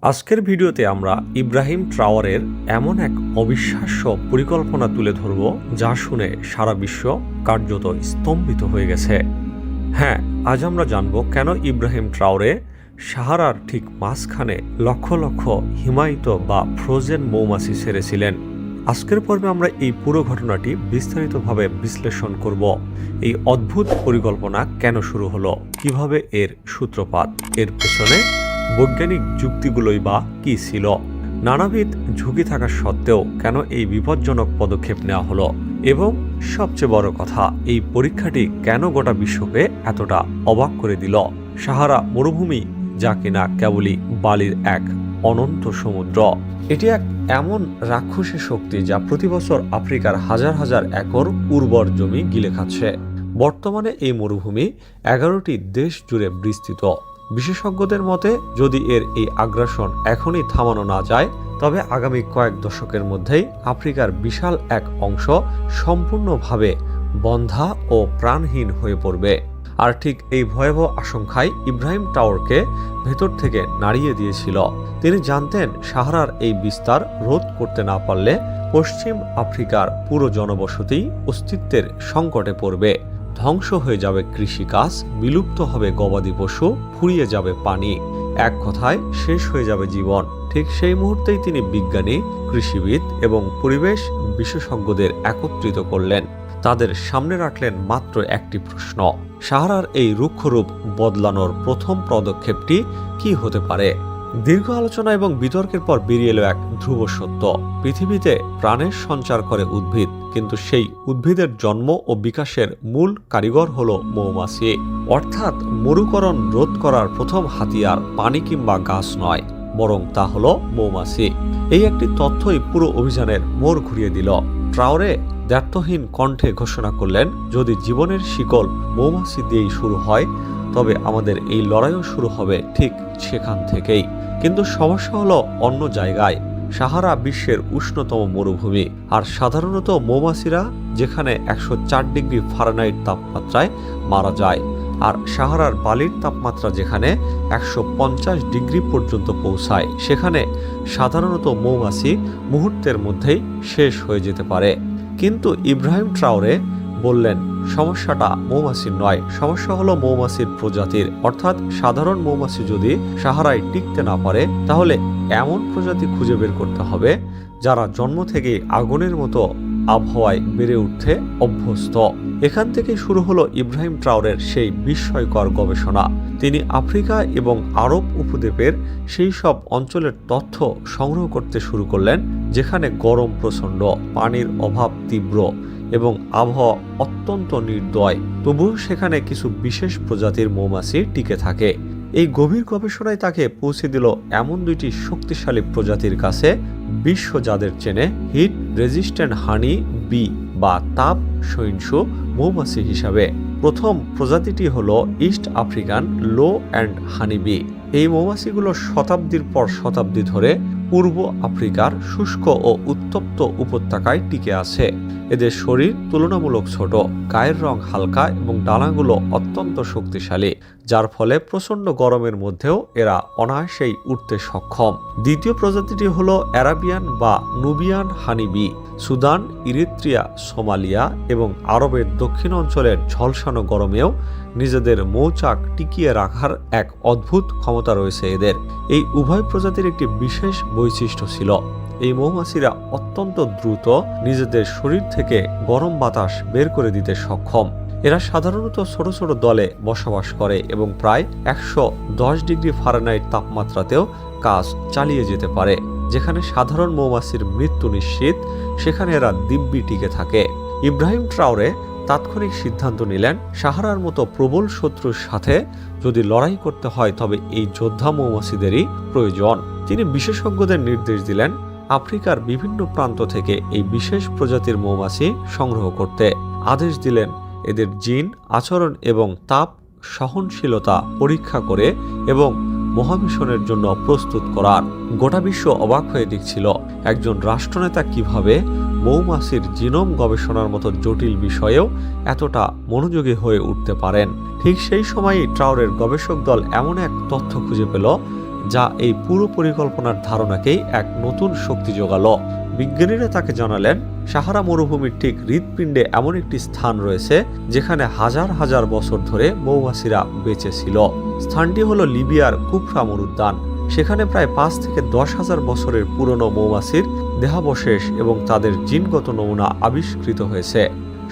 আজকের ভিডিওতে আমরা ইব্রাহিম ট্রাওয়ারের এমন এক অবিশ্বাস্য পরিকল্পনা তুলে ধরব যা শুনে সারা বিশ্ব কার্যত স্তম্ভিত হয়ে গেছে। হ্যাঁ, আজ আমরা জানব কেন ইব্রাহিম ট্রাওরে সাহারার ঠিক মাঝখানে লক্ষ লক্ষ হিমায়িত বা ফ্রোজেন মৌমাছি ছেড়েছিলেন। আজকের পর্বে আমরা এই পুরো ঘটনাটি বিস্তারিতভাবে বিশ্লেষণ করব। এই অদ্ভুত পরিকল্পনা কেন শুরু হলো, কিভাবে এর সূত্রপাত, এর পেছনে বৈজ্ঞানিক যুক্তিগুলোই বা কী ছিল, নানাবিধ ঝুঁকি থাকা সত্ত্বেও কেন এই বিপজ্জনক পদক্ষেপ নেওয়া হলো, এবং সবচেয়ে বড় কথা, এই পরীক্ষাটি কেন গোটা বিশ্বকে এতটা অবাক করে দিল। সাহারা মরুভূমি যা কিনা কেবলই বালির এক অনন্ত সমুদ্র, এটি এক এমন রাক্ষসী শক্তি যা প্রতি বছর আফ্রিকার হাজার হাজার একর উর্বর জমি গিলে খাচ্ছে। বর্তমানে এই মরুভূমি 11টি দেশ জুড়ে বিস্তৃত। বিশেষজ্ঞদের মতে যদি এর এই আগ্রাসন এখনই থামানো না যায়, তবে আগামী কয়েক দশকের মধ্যেই আফ্রিকার বিশাল এক অংশ সম্পূর্ণভাবে বন্ধ্যা ও প্রাণহীন হয়ে পড়বে। আর ঠিক এই ভয়াবহ আশঙ্কায় ইব্রাহিম ট্রাওরকে ভেতর থেকে নাড়িয়ে দিয়েছিল। তিনি জানতেন সাহারার এই বিস্তার রোধ করতে না পারলে পশ্চিম আফ্রিকার পুরো জনবসতি অস্তিত্বের সংকটে পড়বে। ধ্বংস হয়ে যাবে কৃষিকাজ, বিলুপ্ত হবে গবাদি পশু, ফুরিয়ে যাবে পানি, এক কথায় শেষ হয়ে যাবে জীবন। ঠিক সেই মুহূর্তেই তিনি বিজ্ঞানী, কৃষিবিদ এবং পরিবেশ বিশেষজ্ঞদের একত্রিত করলেন। তাদের সামনে রাখলেন মাত্র একটি প্রশ্ন: সাহারার এই রুক্ষরূপ বদলানোর প্রথম পদক্ষেপটি কি হতে পারে? দীর্ঘ আলোচনা এবং বিতর্কের পর বেরিয়ে এলো এক ধ্রুব সত্য: পৃথিবীতে প্রাণের সঞ্চার করে উদ্ভিদ, কিন্তু সেই উদ্ভিদের জন্ম ও বিকাশের মূল কারিগর হলো মৌমাছি। অর্থাৎ মরুকরণ রোধ করার প্রথম হাতিয়ার পানি কিংবা গাছ নয়, বরং তা হলো মৌমাছি। এই একটি তথ্যই পুরো অভিযানের মোড় ঘুরিয়ে দিল। ট্রাওরে দ্ব্যর্থহীন কণ্ঠে ঘোষণা করলেন, যদি জীবনের শিকল মৌমাছি দিয়েই শুরু হয়, তবে আমাদের এই লড়াইও শুরু হবে ঠিক সেখান থেকেই। কিন্তু সমস্যা হলো অন্য জায়গায়। সাহারা বিশ্বের উষ্ণতম মরুভূমি, আর সাধারণত মৌমাছিরা যেখানে 104 ডিগ্রি ফারেনহাইট তাপমাত্রায় মারা যায়, আর সাহারার বালির তাপমাত্রা যেখানে 150 ডিগ্রি পর্যন্ত পৌঁছায়, সেখানে সাধারণত মৌমাছি মুহূর্তের মধ্যেই শেষ হয়ে যেতে পারে। কিন্তু ইব্রাহিম ট্রাওরে বললেন, সমস্যাটা মৌমাছির নয়, সমস্যা হলো মৌমাছির প্রজাতির। অর্থাৎ সাধারণ মৌমাছি যদি সাহারায় টিকতে না পারে, তাহলে এমন প্রজাতি খুঁজে বের করতে হবে যারা জন্ম থেকেই আগুনের মতো আবহাওয়ায় বেড়ে উঠতে অভ্যস্ত। এখান থেকে শুরু হলো ইব্রাহিম ট্রাওরের সেই বিস্ময়কর গবেষণা। তিনি আফ্রিকা এবং আরব উপদ্বীপের সেই সব অঞ্চলের তথ্য সংগ্রহ করতে শুরু করলেন যেখানে গরম প্রচণ্ড, পানির অভাব তীব্র এবং আবহাওয়া অত্যন্ত নির্দয়, তবুও সেখানে কিছু বিশেষ প্রজাতির মৌমাছি টিকে থাকে। এই গভীর গবেষণায় তাকে পৌঁছে দিল এমন দুইটি শক্তিশালী প্রজাতির কাছে বিশ্ব যাদের চেনে হিট রেজিস্ট্যান্ট হানি বি বা তাপ সহিষ্ণু মৌমাছি হিসাবে। প্রথম প্রজাতিটি হলো east African low and honey B. এই মৌমাছিগুলো শতাব্দীর পর শতাব্দী ধরে পূর্ব আফ্রিকার শুষ্ক ও উত্তপ্ত উপত্যকায় টিকে আছে। এদের শরীর তুলনামূলক ছোট, গায়ের রং হালকা এবং ডানাগুলো অত্যন্ত শক্তিশালী, যার ফলে প্রচণ্ড গরমের মধ্যেও এরা অনায়াসেই উঠতে সক্ষম। দ্বিতীয় প্রজাতিটি হলো অ্যারাবিয়ান বা Nubian honeybee. Sudan, Eritrea, Somalia এবং আরবের দক্ষিণ অঞ্চলের ঝলসানো গরমেও নিজেদের মৌচাক টিকিয়ে রাখার এক অদ্ভুত ক্ষমতা রয়েছে এদের। এই উভয় প্রজাতির একটি বিশেষ বৈশিষ্ট্য ছিল: এই মৌমাছিরা অত্যন্ত দ্রুত নিজেদের শরীর থেকে গরম বাতাস বের করে দিতে সক্ষম। এরা সাধারণত ছোট ছোট দলে বসবাস করে এবং প্রায় 110 ডিগ্রি ফারেনহাইট তাপমাত্রাতেও কাজ চালিয়ে যেতে পারে। যেখানে সাধারণ মৌমাছির মৃত্যু নিশ্চিত, সেখানে এরা দিব্যি টিকে থাকে। ইব্রাহিম ট্রাওরে তাৎক্ষণিক সিদ্ধান্ত নিলেন, সাহারার মতো প্রবল শত্রুর সাথে যদি লড়াই করতে হয়, তবে এই যোদ্ধা মৌমাছিদেরই প্রয়োজন। তিনি বিশেষজ্ঞদের নির্দেশ দিলেন আফ্রিকার বিভিন্ন প্রান্ত থেকে এই বিশেষ প্রজাতির মৌমাছি সংগ্রহ করতে। আদেশ দিলেন এদের জিন, আচরণ এবং তাপ সহনশীলতা পরীক্ষা করে এবং মহামিশনের জন্য প্রস্তুত করার। গোটা বিশ্ব অবাক হয়ে দেখছিল একজন রাষ্ট্রনেতা কিভাবে মৌমাছির জিনোম গবেষণার মতো জটিল বিষয়েও এতটা মনোযোগী হয়ে উঠতে পারেন। ঠিক সেই সময়ই ট্রাওরের গবেষক দল এমন এক তথ্য খুঁজে পেল যা এই পুরো পরিকল্পনার ধারণাকেই এক নতুন শক্তি যোগালো। বিজ্ঞানীরা তাকে জানালেন, সাহারা মরুভূমির ঠিক হৃৎপিণ্ডে এমন একটি স্থান রয়েছে যেখানে হাজার হাজার বছর ধরে মৌমাছিরা বেঁচে ছিল। স্থানটি হলো লিবিয়ার কুফরা মরুদ্যান। সেখানে প্রায় 5 থেকে 10,000 বছরের পুরনো মৌমাছির দেহাবশেষ এবং তাদের জিনগত নমুনা আবিষ্কৃত হয়েছে।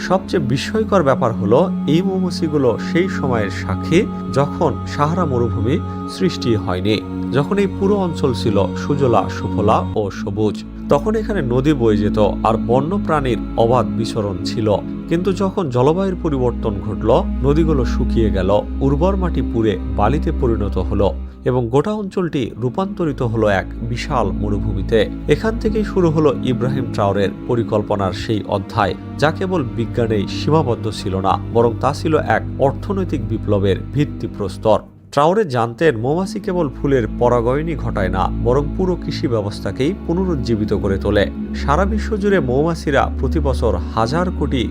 সবচেয়ে বিস্ময়কর ব্যাপার হলো, এই মৌমাছিগুলো সেই সময়ের সাক্ষী যখন সাহারা মরুভূমি সৃষ্টি হয়নি, যখন এই পুরো অঞ্চল ছিল সুজলা সুফলা ও সবুজ। তখন এখানে নদী বয়ে যেত আর বন্য প্রাণীর অবাধ বিচরণ ছিল। কিন্তু যখন জলবায়ুর পরিবর্তন ঘটল, নদীগুলো শুকিয়ে গেল, উর্বর মাটি পুড়ে বালিতে পরিণত হলো এবং গোটা অঞ্চলটি রূপান্তরিত হলো এক বিশাল মরুভূমিতে। এখান থেকেই শুরু হলো ইব্রাহিম ট্রাওরের পরিকল্পনার সেই অধ্যায়, যা কেবল বিজ্ঞানেই সীমাবদ্ধ ছিল না, বরং তা ছিল এক অর্থনৈতিক বিপ্লবের ভিত্তিপ্রস্তর। ট্রাওরে জানতেন, মৌমাছি কেবল ফুলের পরাগায়নই ঘটায় না, বরং পুরো কৃষি ব্যবস্থাকেই পুনরুজ্জীবিত করে তোলে। সারা বিশ্ব জুড়ে মৌমাছিরা প্রতি বছর $1,000 কোটি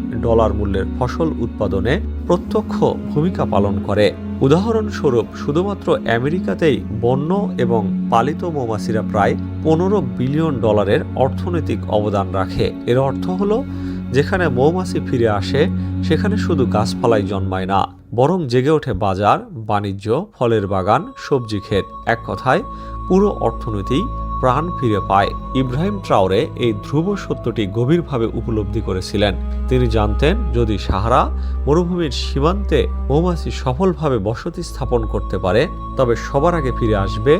মূল্যের ফসল উৎপাদনে প্রত্যক্ষ ভূমিকা পালন করে। উদাহরণস্বরূপ, শুধুমাত্র আমেরিকাতেই বন্য এবং পালিত মৌমাছিরা প্রায় $15 বিলিয়ন অর্থনৈতিক অবদান রাখে। এর অর্থ হলো, যেখানে মৌমাছি ফিরে আসে সেখানে শুধু গাছপালাই জন্মায় না, বরং জেগে ওঠে বাজার, বাণিজ্য, ফলের বাগান, সবজি ক্ষেত। এক কথায় পুরো অর্থনীতি প্রাণ ফিরে পায়। ইব্রাহিম ট্রাওরে এই ধ্রুব সত্যটি গভীরভাবে উপলব্ধি করেছিলেন। তিনি জানতেন, যদি সাহারা মরুভূমির সীমান্তে মৌমাছি সফলভাবে বসতি স্থাপন করতে পারে, তবে সবার আগে ফিরে আসবে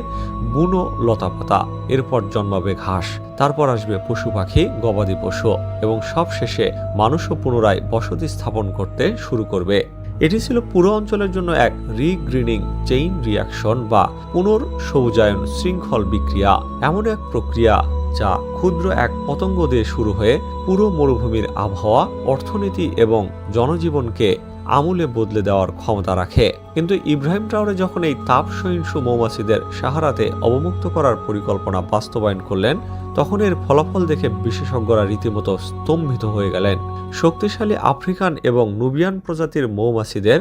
বুনো লতাপাতা, এরপর জন্মাবে ঘাস, তারপর আসবে পশু পাখি, গবাদি পশু এবং সবশেষে মানুষও পুনরায় বসতি স্থাপন করতে শুরু করবে। এটি ছিল পুরো অঞ্চলের জন্য এক রিগ্রিনিং চেইন রিয়াকশন বা পুনর্সবুজায়ন শৃঙ্খল বিক্রিয়া, এমন এক প্রক্রিয়া যা ক্ষুদ্র এক পতঙ্গ দিয়ে শুরু হয়ে পুরো মরুভূমির আবহাওয়া, অর্থনীতি এবং জনজীবনকে আমূলে বদলে দেওয়ার ক্ষমতা রাখে। কিন্তু ইব্রাহিম ট্রাওরে যখন এই তাপ সহিংসু মৌমাছিদের সাহারাতে অবমুক্ত করার পরিকল্পনা বাস্তবায়ন করলেন, তখন এর ফলাফল দেখে বিশেষজ্ঞরা রীতিমতো স্তম্ভিত হয়ে গেলেন। শক্তিশালী আফ্রিকান এবং নুবিয়ান প্রজাতির মৌমাছিদের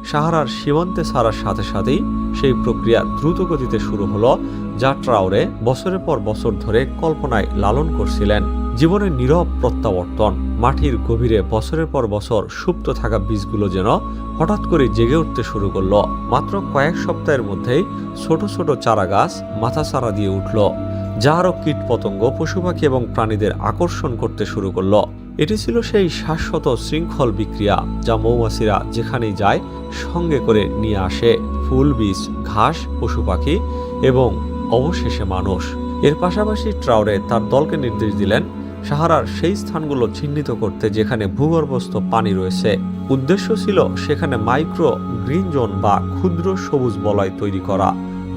সাহারার সীমান্তে ছাড়ার সাথে সাথেই সেই প্রক্রিয়া দ্রুত গতিতে শুরু হলো, যা ট্রাওরে বছরের পর বছর ধরে কল্পনায় লালন করছিলেন। জীবনের নীরব প্রত্যাবর্তন। মাটির গভীরে বছরের পর বছর সুপ্ত থাকা বীজগুলো যেন হঠাৎ করে জেগে উঠতে শুরু করলো। মাত্র কয়েক সপ্তাহের মধ্যেই ছোট ছোট চারা গাছ মাথাচাড়া দিয়ে উঠল, যা আরও কীটপতঙ্গ, পশু পাখি এবং প্রাণীদের আকর্ষণ করতে শুরু করলো। এটি ছিল সেই শাশ্বত শৃঙ্খল বিক্রিয়া যা মৌমাছিরা যেখানেই যায় সঙ্গে করে নিয়ে আসে ফুল, বীজ, ঘাস, পশু পাখি এবং অবশেষে মানুষ। এর পাশাপাশি ট্রাওরে তার দলকে নির্দেশ দিলেন সাহারার সেই স্থানগুলো চিহ্নিত করতে যেখানে ভূগর্ভস্থ পানি রয়েছে। উদ্দেশ্য ছিল সেখানে মাইক্রো গ্রিন জোন বা ক্ষুদ্র সবুজ বলয় তৈরি করা,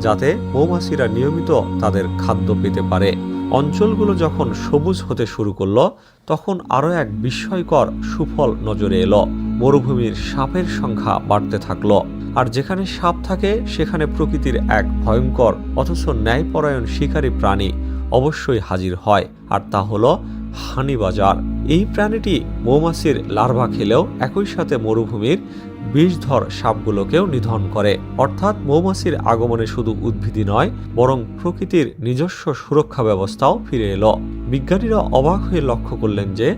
যাতে মৌমাছিরা নিয়মিত তাদের খাদ্য পেতে পারে। অঞ্চলগুলো যখন সবুজ হতে শুরু করলো, তখন আরও এক বিস্ময়কর সুফল নজরে এলো। মরুভূমির সাপের সংখ্যা বাড়তে থাকলো, আর যেখানে সাপ থাকে সেখানে প্রকৃতির এক ভয়ঙ্কর অথচ ন্যায়পরায়ণ শিকারী প্রাণী অবশ্যই হাজির হয়, আর তা হলো হানিবাজার। এই প্রাণীটি মৌমাছির লার্ভা খেলেও একই সাথে মরুভূমির বিষধর সাপগুলোকেও নিধন করে। অর্থাৎ মৌমাছির আগমনে শুধু উদ্ভিদই নয়, বরং প্রকৃতির নিজস্ব সুরক্ষা ব্যবস্থাও ফিরে এলো। বিজ্ঞানীরা অবাক হয়ে লক্ষ্য করলেন যে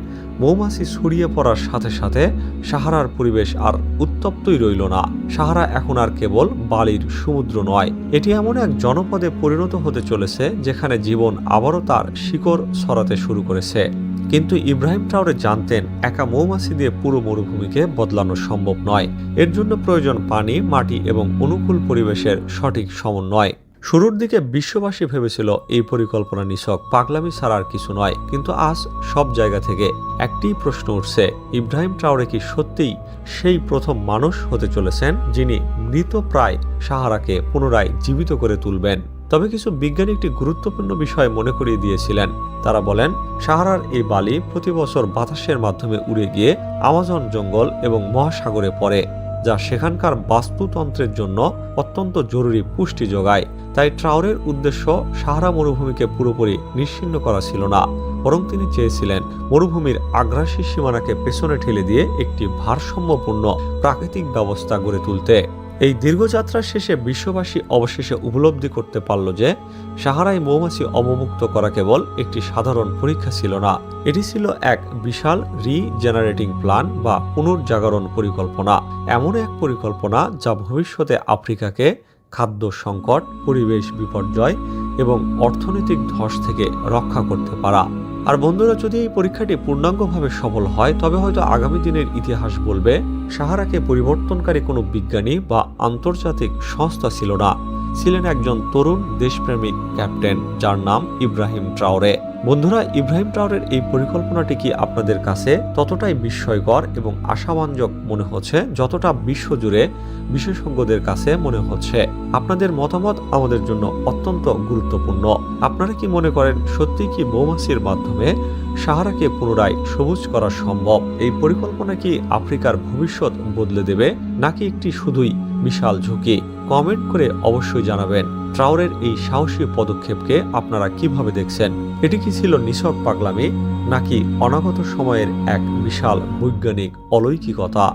মৌমাছি ছড়িয়ে পড়ার সাথে সাথে সাহারার পরিবেশ আর উত্তপ্তই রইল না। সাহারা এখন আর কেবল বালির সমুদ্র নয়, এটি এমন এক জনপদে পরিণত হতে চলেছে যেখানে জীবন আবারও তার শিকড় ছড়াতে শুরু করেছে। কিন্তু ইব্রাহিম ট্রাওরে জানতেন, একা মৌমাছি দিয়ে পুরো মরুভূমিকে বদলানো সম্ভব নয়। এর জন্য প্রয়োজন পানি, মাটি এবং অনুকূল পরিবেশের সঠিক সমন্বয়। শুরুর দিকে বিশ্ববাসী ভেবেছিল এই পরিকল্পনা নিছক পাগলামি ছাড়া আর কিছু নয়, কিন্তু আজ সব জায়গা থেকে একটি প্রশ্ন উঠছে, ইব্রাহিম ট্রাওরে কি সত্যিই সেই প্রথম মানুষ হতে চলেছেন যিনি মৃতপ্রায় সাহারাকে পুনরায় জীবিত করে তুলবেন? তবে কিছু বিজ্ঞানী একটি গুরুত্বপূর্ণ বিষয় মনে করিয়ে দিয়েছিলেন। তারা বলেন, সাহারার এই বালি প্রতি বছর বাতাসের মাধ্যমে উড়ে গিয়ে আমাজন জঙ্গল এবং মহাসাগরে পড়ে, যা সেখানকার বাস্তুতন্ত্রের জন্য অত্যন্ত জরুরি পুষ্টি যোগায়। তাই ট্রাওরের উদ্দেশ্য সাহারা মরুভূমিকে পুরোপুরি নিশ্চিহ্ন করা ছিল না, বরং তিনি চেয়েছিলেন মরুভূমির আগ্রাসী সীমানাকে পেছনে ঠেলে দিয়ে একটি ভারসাম্যপূর্ণ প্রাকৃতিক ব্যবস্থা গড়ে তুলতে। এই দীর্ঘযাত্রার শেষে বিশ্ববাসী অবশেষে উপলব্ধি করতে পারল যে সাহারায় মৌমাছি অবমুক্ত করা কেবল একটি সাধারণ পরীক্ষা ছিল না, এটি ছিল এক বিশাল রিজেনারেটিং প্ল্যান বা পুনর্জাগরণ পরিকল্পনা। এমন এক পরিকল্পনা যা ভবিষ্যতে আফ্রিকাকে খাদ্য সংকট, পরিবেশ বিপর্যয় এবং অর্থনৈতিক ধস থেকে রক্ষা করতে পারা। আর বন্ধুরা, যদি এই পরীক্ষাটি পূর্ণাঙ্গভাবে সফল হয় তবে হয়তো আগামী দিনের ইতিহাস বলবে সাহারাকে পরিবর্তনকারী কোনো বিজ্ঞানী বা আন্তর্জাতিক সংস্থা ছিল না, ছিলেন একজন তরুণ দেশপ্রেমিক ক্যাপ্টেন যার নাম ইব্রাহিম ট্রাওরে। বন্ধুরা, ইব্রাহিম ট্রাওরের এই পরিকল্পনাটি কি আপনাদের কাছে ততটাই বিস্ময়কর এবং আশাব্যঞ্জক মনে হচ্ছে যতটা বিশ্বজুড়ে বিশেষজ্ঞদের কাছে মনে হচ্ছে? আপনাদের মতামত আমাদের জন্য অত্যন্ত গুরুত্বপূর্ণ। আপনারা কি মনে করেন সত্যি কি মৌমাছির মাধ্যমে সাহারাকে পুনরায় সবুজ করা সম্ভব? এই পরিকল্পনা কি আফ্রিকার ভবিষ্যৎ বদলে দেবে নাকি একটি শুধুই বিশাল ঝুঁকি? কমেন্ট করে অবশ্যই জানাবেন ট্রাওরের এই সাহসী পদক্ষেপকে আপনারা কিভাবে দেখছেন। এটি কি ছিল নিছক পাগলামি নাকি অনাগত সময়ের এক বিশাল বৈজ্ঞানিক অলৌকিকতা?